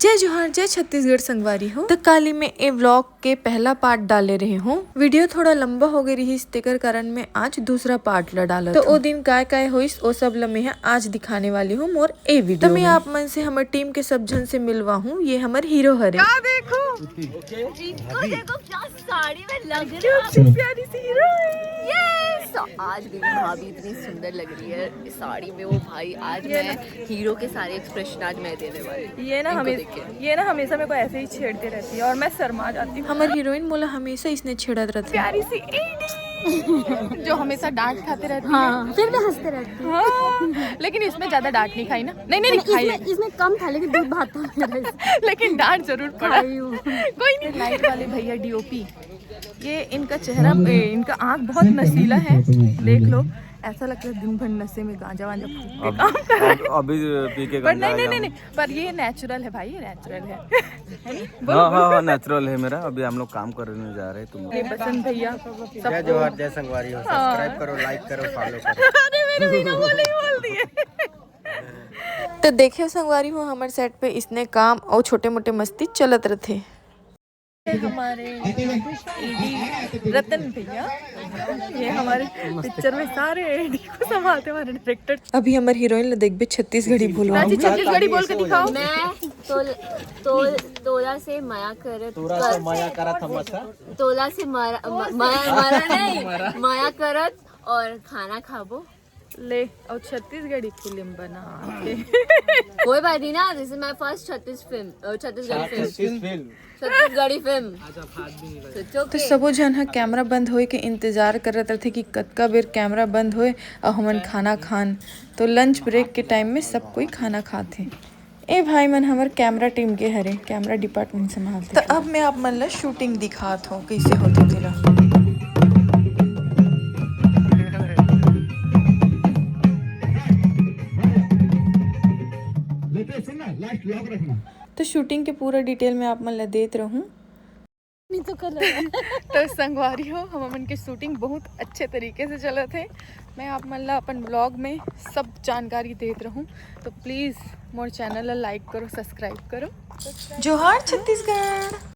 जय जोहार जय छत्तीसगढ़ संगवारी हो। तो काली में ए व्लॉग के पहला पार्ट डाले रहे हूँ। वीडियो थोड़ा लंबा हो गई रही तेकर कारण में आज दूसरा पार्ट ला डाला। तो ओ दिन काय काय होइस ओ सब ल मैं आज दिखाने वाली हूँ मोर ए वीडियो। तो मैं आप मन से हमारे टीम के सब जन से मिलवा हूँ। ये हमारे हीरो हरे। देखो देखो क्या साड़ी में लग रही है, प्यारी सी हीरो आज मेरी भाभी इतनी सुंदर लग रही है इस साड़ी में। वो भाई आज मैं हीरो के सारे एक्सप्रेशन आज मैं देने वाली हूँ। ये ना हमेशा मेरे को ऐसे ही छेड़ते रहती है और मैं शर्मा जाती हूँ। हमारी हीरोइन बोला हमेशा इसने छेड़त रहती है। प्यारी सी एडी जो हमेशा डांट खाते रहती है। हाँ, फिर भी हंसते रहते हैं। हाँ, लेकिन इसमें ज्यादा डांट नहीं खाई ना। नहीं खाई इसमें कम था लेकिन दूध भात था। लेकिन डांट जरूर पड़ा। कोई नहीं। लाइट वाले भैया डीओपी, ये इनका चेहरा इनका आँख बहुत नशीला है। देख लो ऐसा लगता है दिन भर नशे में गांजा वांजा फूक के काम कर रहा है। अभी पी के पर नहीं पर ये नेचुरल है भाई, ये नेचुरल है। हाँ नेचुरल है मेरा। अभी हम लोग काम करने जा रहे हैं। तुम ये बसंत भैया जय जोहार जय संगवारी हो। सब्सक्राइब करो, लाइक करो, फॉलो करो। अरे मेरे वीडियो बोल दिए। तो देखियो संगवारी हो हमारे सेट पे इसने काम और छोटे मोटे मस्ती चलत रहते। हमारे एडी रतन भैया, ये हमारे पिक्चर में सारे एडी को संभालते हमारे डायरेक्टर। अभी हमारे हीरोइन देखबे छत्तीसगढ़ी बोलवा। छत्तीसगढ़ी बोल के दिखाओ। मैं तोला से माया करत तोला से मारा नहीं माया करत और खाना खाबो ले और छत्तीसगढ़ी फिल्म बना के। कोई बात नहीं ना। This is my first Chhattisgarhi film. तो सबो जन हा कैमरा बंद होए के इंतजार करत रहे कि कतका बेर कैमरा बंद होए और हमन खाना खान। तो लंच ब्रेक के टाइम में सब कोई खाना खाते। ए भाई मन हमार कैमरा टीम के हरे, कैमरा डिपार्टमेंट संभालते। तो अब मैं आप मन ला शूटिंग दिखात हूँ कैसे होते तेला। तो शूटिंग के पूरा डिटेल में आप मन ला देत रहूं। तो संगवारी हो हम मन के शूटिंग बहुत अच्छे तरीके से चला थे। मैं आप मन ला अपन ब्लॉग में सब जानकारी देत रहूं। तो प्लीज़ मोर चैनल ला लाइक करो, सब्सक्राइब करो। जोहार छत्तीसगढ़।